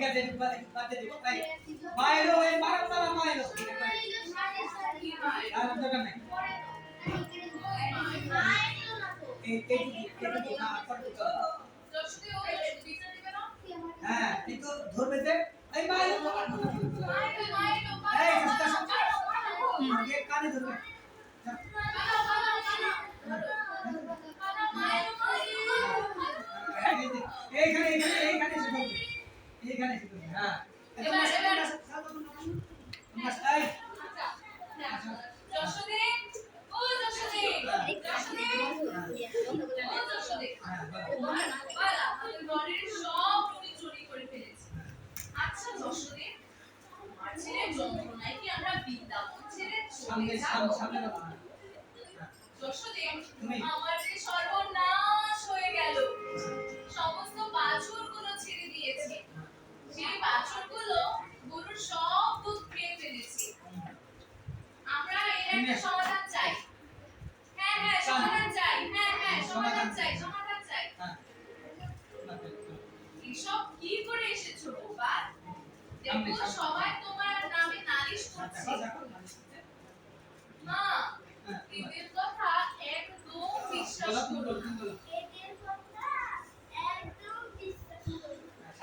আছে বাদে দিব তাই মায়েরও এই মারামালা মায়েরও আর দরকার নাই এই না পড় তো দর্শকে ওই বিচার দিবে না হ্যাঁ কিন্তু ধরবে যে এই মায়েরও এই আগে কানে ধরবে এইখানে হ্যাঁ আমার যে সর্বনাশ হয়ে গেল সমস্ত বাছুরগুলো ছেড়ে দিয়েছে সেই বাছুরগুলো গরুর সব দুধ খেয়ে ফেলেছে আমরা এর একটা সমাধান চাই হ্যাঁ সমাধান চাই সমাধান চাই এসব কি করে এসেছো বাবা দেখো সবাই তোমার নামে নালিশ করছে মা এদের কথা একদম বিশ্বাস করো না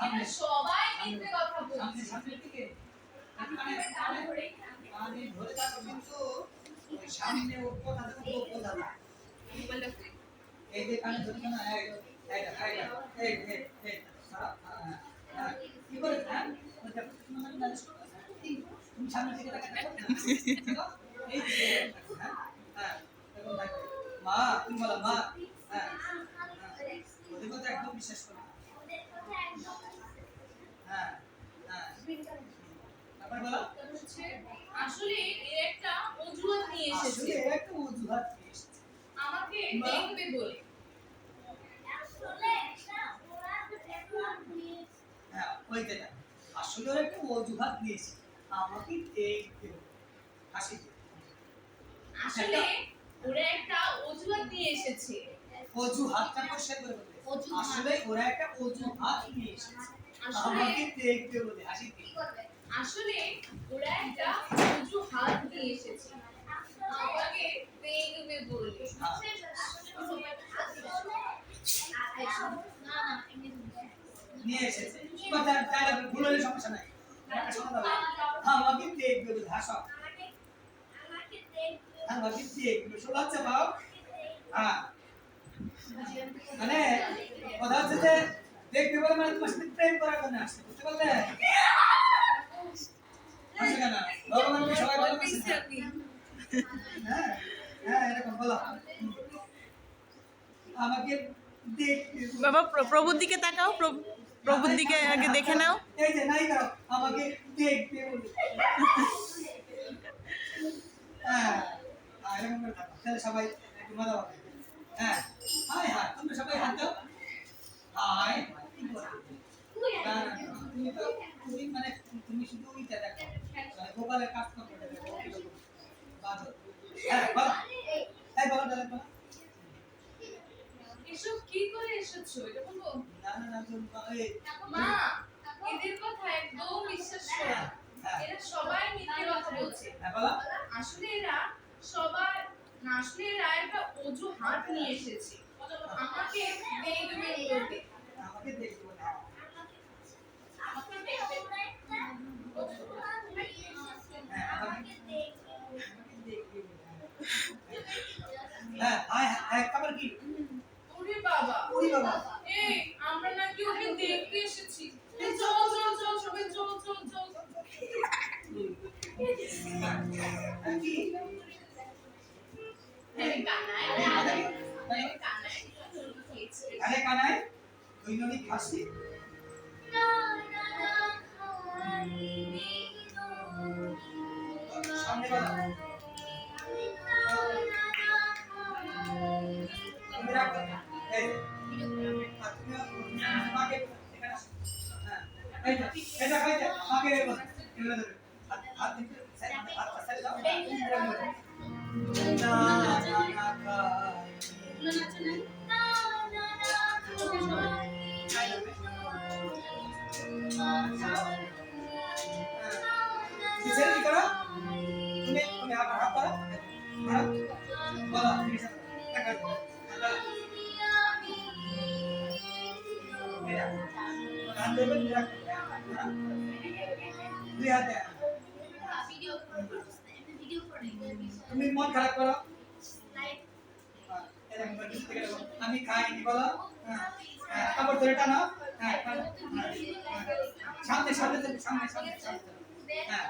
এরা সবাই মিথ্যে কথা বলছে সামনের দিকে কানে ধরে থাকো কিন্তু ওই সামনে ও কথা তো কথা না এই যে কানে ধরে না এই কি করে হ্যাঁ তুমি সামনে দিকে তাকাতে এই হ্যাঁ মা তুমি বলো মা হ্যাঁ ওদের কথা একদম বিশ্বাস করো হ্যাঁ তারপর বলো আসলে এর একটা অজুহাত নিয়ে এসেছে আমাকে দেখবে বলে হ্যাঁ ওইটা আসলে ওরা একটা অজুহাত নিয়েছে আমাকে দেখবে হাসিতে আসলে ওরা একটা অজুহাত নিয়ে এসেছে অজুহাতটা পরিষ্কার করে বলতে আসলে ওরা একটা অজুহাত নিয়ে এসেছে আমাকে দেখবে বলে হাসিতে আসলে ওরা একটা অজুহাত নিয়ে এসেছে আমাকে দেখবে বলে নিয়ে এসেছে কথা তাহলে ভুল হলে সমস্যা নাই একটা সমাধান আমাকে দেখবে বলে হাসো আমাকে দেখবে শোনাচ্ছে বাবা হ্যাঁ মানে কথা হচ্ছে যে দেখবে বলে মানে তোমার সাথে প্রেম করার জন্য আসছে বুঝতে পারলে আসে কেন ভগবানকে সবাই ভালোবাসে হ্যাঁ হ্যাঁ এরকম বলো আমাকে দেখবে বাবা প্রভুর দিকে তাকাও প্রভুর দিকে আগে দেখে নাও এই যে নাই দাও আমাকে দেখবে বলে হ্যাঁ এরকম করে থাকো তাহলে সবাই একটু মজা পাবে হ্যাঁ হাই হাই তোমরা সবাই হাত দাও হাই কি বলো তুমি মানে তুমি শুধু ওইটা দেখো মানে গোপালের কাজ করতে দেখো বাজো হ্যাঁ বলো এই বলো দাদা বলো এসব কি করে এসেছো এটা বলবো না এই মা এদের কথা একদম বিশ্বাস করো না এরা সবাই মিথ্যে কথা বলছে হ্যাঁ বলো আসলে এরা একটা অজুহাত নিয়ে এসেছে আমাকে দেখবে বলতে আমাকে দেখবে না হ্যাঁ হাই খবর কি ওরে বাবা এই আমরা নাকি ওকে দেখতে এসেছি চল সবাই চল কি আরে কানাই দৈনিক হাসি সামনে বলো তুমি রাখো এই তুমি মাকে এখানে আসো হ্যাঁ এটা কইতে মাকে এগুলো ধরে হাত দিতে হাত সাইড দাও না তুমি আবার হাত ধরো বলো টাকা হাত দেবে দুই হাতে তুমি মন খারাপ করো আমি খাইনি বলো কাপড় ধরে টানো সামনে সামনে সামনে সামনে সামনে হ্যাঁ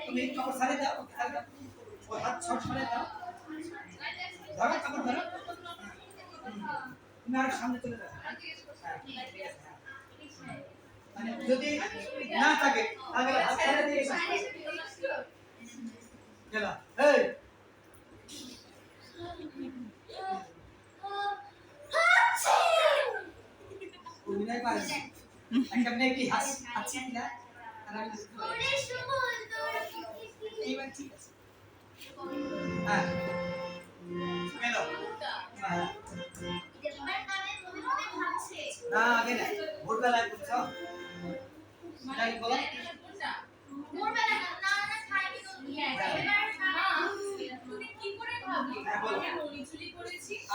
তুমি কাপড় ছাড়ে দাও ও হাত সব ছাড়ে দাও ধরো কাপড় ধরো তুমি আর সামনে চলে যাও মানে যদি না থাকে তাহলে হাত ছাড়ে দিয়ে চলো এই উনি পারে একটা মেয়ে কি হাসি না আর আমি এইবার ঠিক আছে হ্যাঁ হ্যালো না আগে না ভোরবেলায় বুঝছো তাই বলো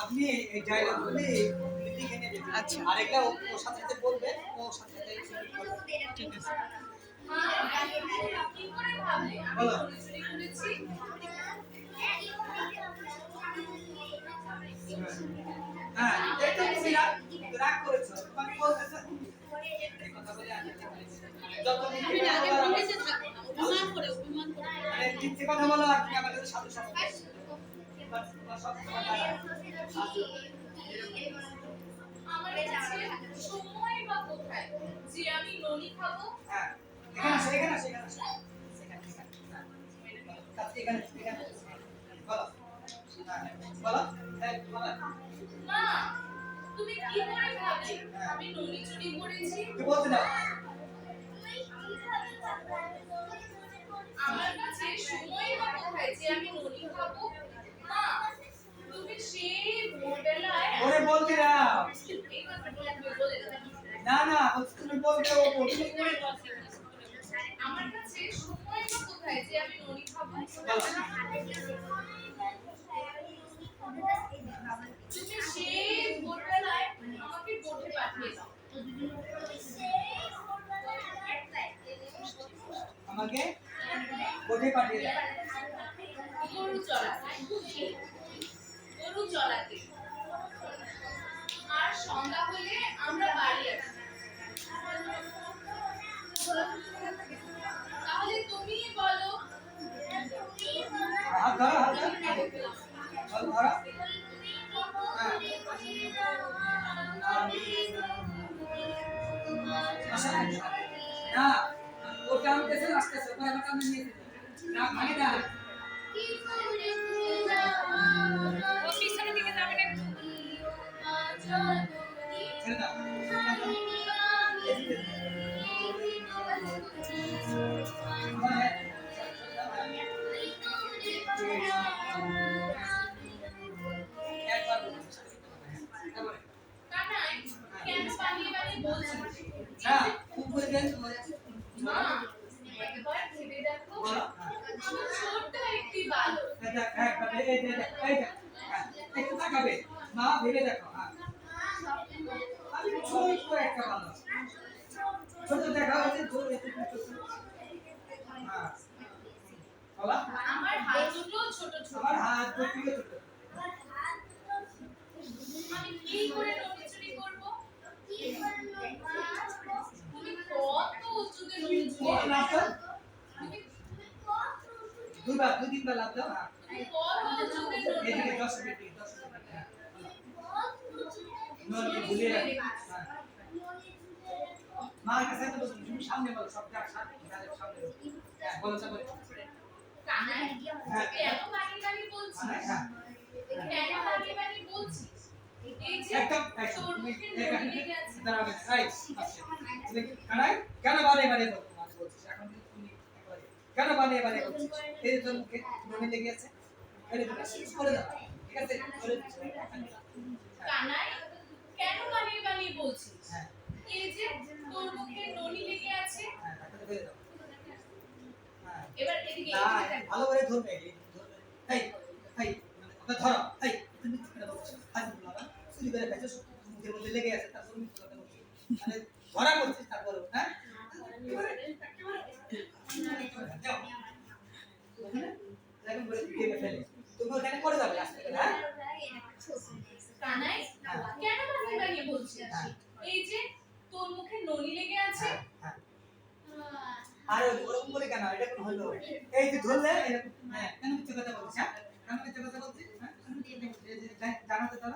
আপনি এই ডায়লগ বলে লিখে নিয়ে যাবেন আচ্ছা আর একটা ওর সাথে সাথে বলবে ওর সাথে সাথে ঠিক আছে বলো হ্যাঁ এটা তুমি রাগ করেছো তোমাকে বলতেছে এই কথা বলে আমি যত আগে বলেছে অভিমান করে মানে মিথ্যে কথা বলো আর তুমি আমাদের সাথে সাথে আমার কাছে সময় বা কোথায় যে আমি ননি খাবো হ্যাঁ এখানে আসো এখানে বলো বলো হ্যাঁ বলো মা তুমি কি করে ভাবলে আমি ননি চুরি করেছি কি বলতে দাও আমার কাছে সময় বা কোথায় যে আমি ননি খাবো মা তুমি সেই ভোরবেলায় ওরে বলতে দাও এই কথাটা তুমি বলে দাও না তুমি বলতে ও বলতে আমার কাছে সময় বা কোথায় যে আমি ননি খাবো তুমি সেই ভোরবেলায় আমাকে কোঠে পাঠিয়ে দাও আমাকে কোঠে পাঠিয়ে দাও গরু চড়াতে আর সন্ধ্যা হলে আমরা বাড়ি আসি তাহলে তুমি বলো হাত ধরো না ওটা আমি কেসে আসতেছে পরে আমাকে আমি নিয়ে না ভাগে না ও পিছনের দিকে যাবে না ছেড়ে দাও কানাই কেন বানিয়ে বলছিস হ্যাঁ খুব করে দেন মা একবার ভেবে দেখো আমার ছোট্ট একটি বালক একটু তাকাবে মা ভেবে দেখো আমি ছোট্ট একটা মানুষ ছোট দেখা হচ্ছে আমার হাত দুটো ছোট ছোট আমার হাত দুটো ছোট আমি কি করে ননি চুরি করব তুমি কত উঁচুতে ননি চুরি দুদিনবার লাভ দাও তুমি কত উঁচুতে ননি এদিকে 10 মিনিট ননি ভুলে মার কাছে তো তুমি সামনে বলো সব যা সামনে বলো সব কানাই কেন বাড়ি বলছিস কেন বাড়ি বলছিস এই যে তোর মুখে ননি লেগে আছে দাঁড়াবে কেন বারে বলছিস এখন তুমি কেন বারে বলছিস এই তোর মুখে ননি লেগে আছে এটা তো করে দাও ঠিক আছে কানাই কেন বাড়ি বলছিস এই যে তোর মুখে ননি লেগে আছে হ্যাঁ তাহলে বলে দাও হ্যাঁ এবার এদিকে না ভালো করে ধরবে ধরবে এই এই মানে ওকে ধরো এই তুমি কেন বলছো আজ বলা চুরি করে খাইছো মুখের মধ্যে লেগে আছে তারপর তুমি কথা বলছো মানে ধরা করছিস তারপর হ্যাঁ যাও ওখানে এখন বলে গেমে ফেলে তুমি ওখানে করে যাবে আস্তে করে হ্যাঁ কানাই কেন বানিয়ে বানিয়ে বলছিস এই যে তোর মুখে নলি লেগে আছে হ্যাঁ আর ওরকম করে কেন এটা কোন হলো এই যে ধরলে এরকম হ্যাঁ কেন মিথ্যে কথা বলছিস হ্যাঁ কেন মিথ্যে কথা বলছিস হ্যাঁ জানাতে দাও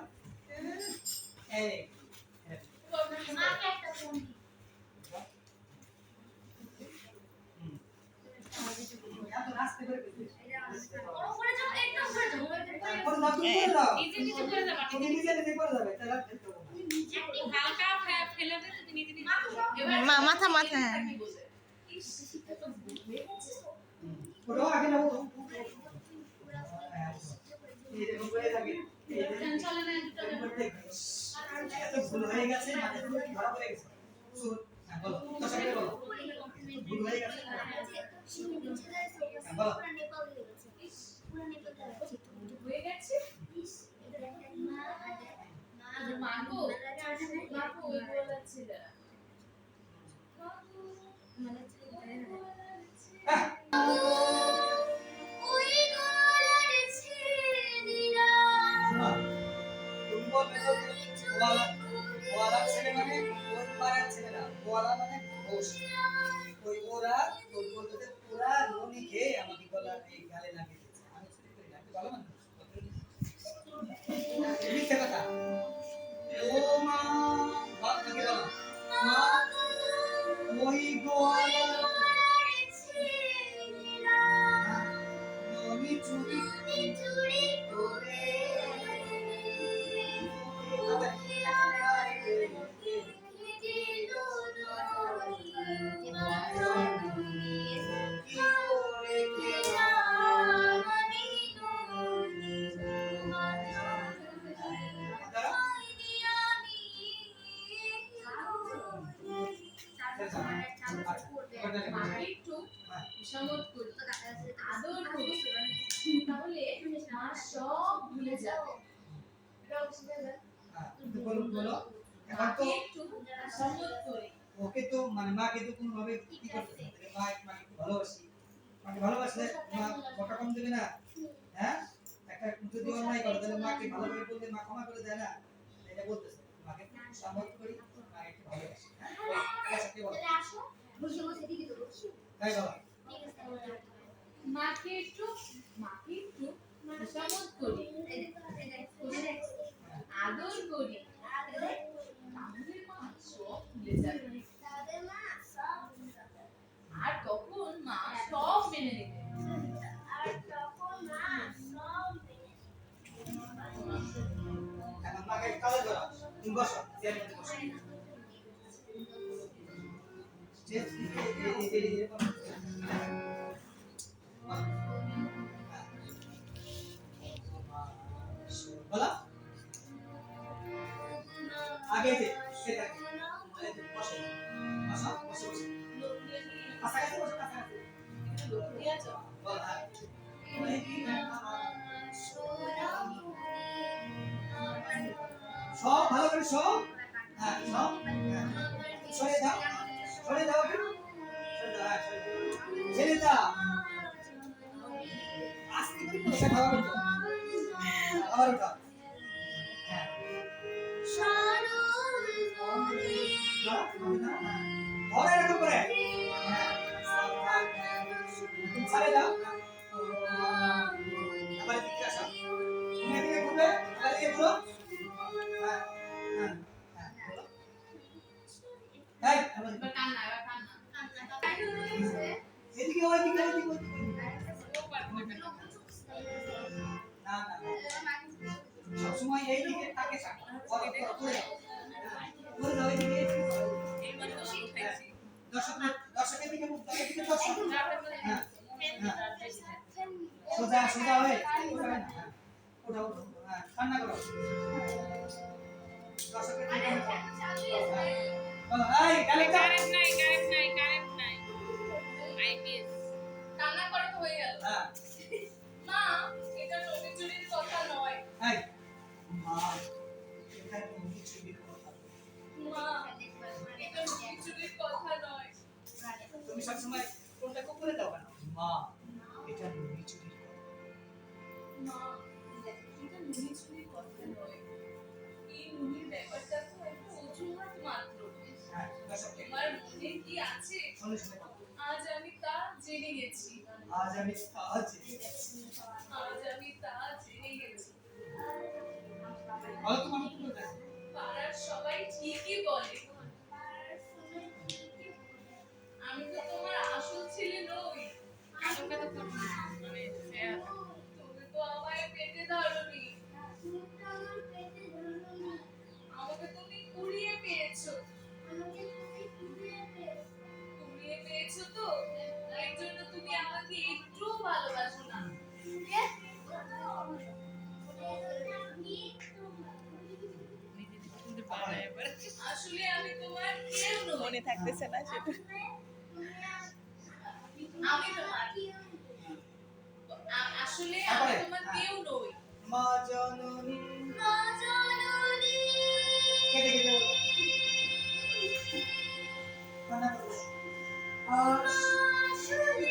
এই মাকে একটা ফোন দি এত আস্তে করে বলছিস ওপরে যাও একদম উপরে যাও কোন নতুন করে দাও নিচে নিচে করে যাবা তুমি নিজে নিজে করে যাবে তাহলে দেখতে হবে একটু হালকা ফেলে দে তুমি নিজে নিজে এবার মাথা মাথা হ্যাঁ ইস এত ভুলে গেছিস ওরা আগে না এই যে বলে থাকে চলে না দুটো এত ভুল হয়ে গেছে মানে ধরা পড়ে গেছে শুন হ্যাঁ বলো তো সবাই বলো ভুল হয়ে গেছে বলো হয়ে গেছে মাগো মাগো ওই বলেছে যারা হ্যাঁ শোনো তুমি বলবে তো ওয়ালা ওয়ালা ছেলে মানে ওর পাড়ার ছেলে না ওয়ালা মানে ঘোষ ওই ওরা তোর বলতে পুরা রনি খেয়ে আমাকে গলা এই গালে লাগিয়ে দিয়েছে আমি চুরি করি না ভালো মানুষ মিথ্যে কথা ও মা বাপ থেকে বলো মা ওই গোয়ালা ননি চুরি করে মাকে একটু বিষমত করি আদর করি তাহলে মা সব ভুলে যাবে বলো বলো এখন তো মাকে একটু বিষমত করি ওকে তো মানে মাকে তো কোনো ভাবে কি করতে মা মাকে ভালোবাসি মাকে ভালোবাসলে মা কথা কম দেবে না হ্যাঁ একটা যদি অন্যায় করে তাহলে মাকে ভালোভাবে বললে মা ক্ষমা করে দেয় না এটা বলতেছে মাকে সম্মান করি মাকে একটু ভালোবাসি হ্যাঁ সত্যি বলো তাই বলো মাকে একটু বিষমত করি আদর করি তাহলে মা সব ভুলে যাবে আর তখন মা সব মেনে নেবে এখন মাকে কালো করো তুমি বসো চেয়ারের মধ্যে বসো বলো আগে যে সেটা বসে বসো বসে বসে কাছাকাছি বসো কাছাকাছি বলো সব ভালো করে সব হ্যাঁ সব সরে দাও সরে দাও ছেড়ে দাও আস্তে করে বসে খাওয়া করতো আবার ওটা হ্যাঁ ধরে এরকম করে ছেড়ে দাও আবার দিকে আসো তুমি এদিকে ঘুরবে আবার এদিকে ঘুরো হ্যাঁ হ্যাঁ হ্যাঁ বলো এই আবার এবার কান্না এদিকে ওইদিকে ওইদিকে না না সবসময় এই দিকে তাকে থাকো করে দাও এইদিকে দর্শকের দিকে মুখ দাও এদিকে দর্শক হ্যাঁ সোজা সোজা হয়ে ওঠা না ওঠা ওঠা হ্যাঁ কান্না করো দর্শকের দিকে বলো এই কালেক্টর কারেন্ট নাই আইপিএস কান্না হয়ে গেল হ্যাঁ মা এটা নবিচুরির কথা নয় এই মা এটা তুমি চুরির কথা মা এটা নবিচুরির কথা নয় তুমি সবসময় কোনটা করে দাও কেন মা এটা তুমি চুরির কথা মা এটা নবিচুরির কথা নয় এই নুনির ব্যাপারটা তো একটা অজুহাত মাত্র হ্যাঁ সব ঠিক তোমার মনে কি আছে শুনে শুনে আজ আমি তা জেনে গেছি আজ আমি কাজ আজ আমি তা জেনে গেছি বলো তোমার কি বলবে পাড়ার সবাই ঠিকই বলে আমি তো তোমার আসল ছেলে নই তোকে তো করবো না। মানে তুমি তো আমায় পেটে ধরনি আমাকে তুমি কুড়িয়ে পেয়েছো কুড়িয়ে পেয়েছো তো এর জন্য তুমি আমাকে একটু ভালোবাসো না সুন্দর বানায় এবার। আসলে আমি তোমার কেউ নই মনে থাকতেছে না সেটা আমি তোমার আসলে আমি তোমার কেউ নই মা জননী কেটে কেটে বলো। কান্না করো। আসলে